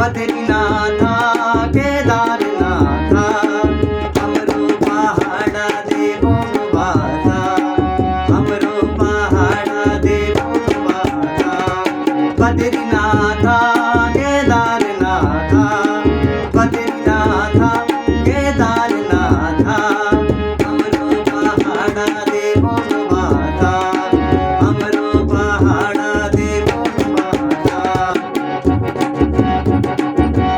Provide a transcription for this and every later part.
बद्रीनाथा केदारनाथा हमरो पहाड़ा देवो बाधा हमरो पहाड़ा देवो बाधा बद्रीनाथा केदारनाथा बद्रीनाथा केदारनाथा हमरो पहाड़ा देवो बाधा हमरो पहाड़ा देवो बाधा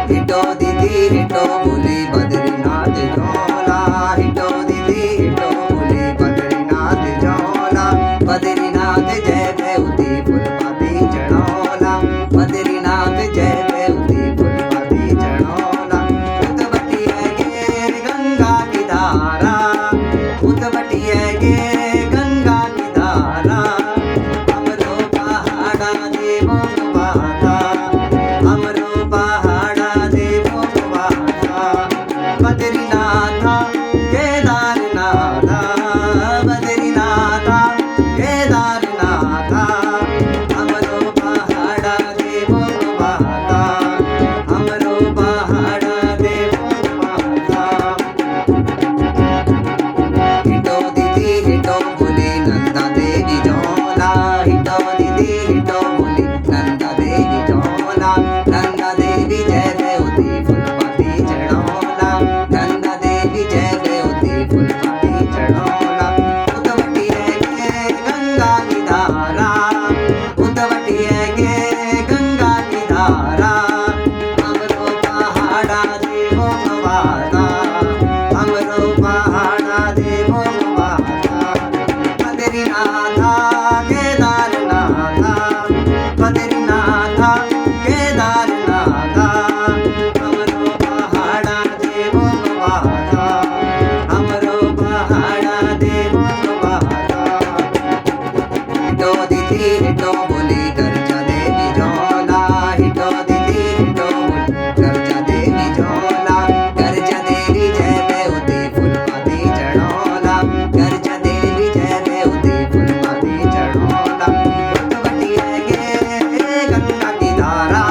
हिटो दीदी हिटो बोली बद्रीनाथ झोला हिटो दीदी हिटो बोली बद्रीनाथ झोला बद्रीनाथ जय बेउती फुलपाती चढ़ोला बद्रीनाथ जय बेउती फुलपाती चढ़ोला उतवटी है ये गंगा की धारा उतवटी है ये गंगा की धारा हमरो पहाड़ा देवो बाधा हमरो पहाड़ा देवो बाधा बद्रीनाथा केदारनाथा बद्रीनाथा केदारनाथा हमरो पहाड़ा देवो बाधा हमरो पहाड़ा देवो बाधा हिटो दीदी हिटो बोली नंदा देवी झोला हिटो दीदी हिटो बोली नंदा देवी झोला नंदा देवी जय बेउती फुलपाती चढ़ोला नंदा देवी जय बेउती फुलपाती चढ़ोला उतवटी है ये गंगा की धारा उतवटी है ये गंगा की धारा हमरो पहाड़ा देवो बाधा हमरो पहाड़ा देवो बाधा बद्रीनाथा केदारनाथा बद्रीनाथा केदारनाथा हमरो पहाड़ा देवो बाधा हमरो पहाड़ा देवो बाधा हिटो दीदी हिटो बोली गर्जा देवी झोला हिटो दीदी हिटो बोली गर्जा देवी झोला गर्जा देवी जय बेउती फुलपाती चढ़ोला गर्जा देवी जय बेउती फुलपाती चढ़ोला उतवटी है ये गंगा की धारा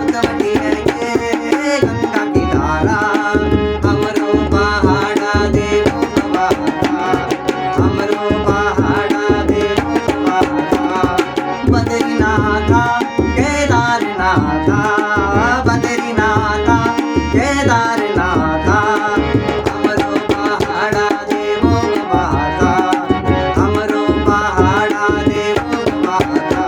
उतवटी है ये गंगा की धारा हमरो पहाड़ा देवो बाधा हमरो पहाड़ा देवो बाधा बद्रीनाथा केदारनाथा बद्रीनाथा केदारनाथा हमरो पहाड़ा देवो बाधा हमरो पहाड़ा देवो बाधा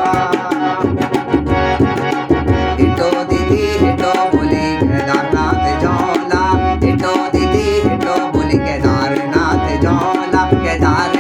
हिटो दीदी हिटो बोली केदारनाथ झोला हिटो दीदी हिटो बोली केदारनाथ झोला केदार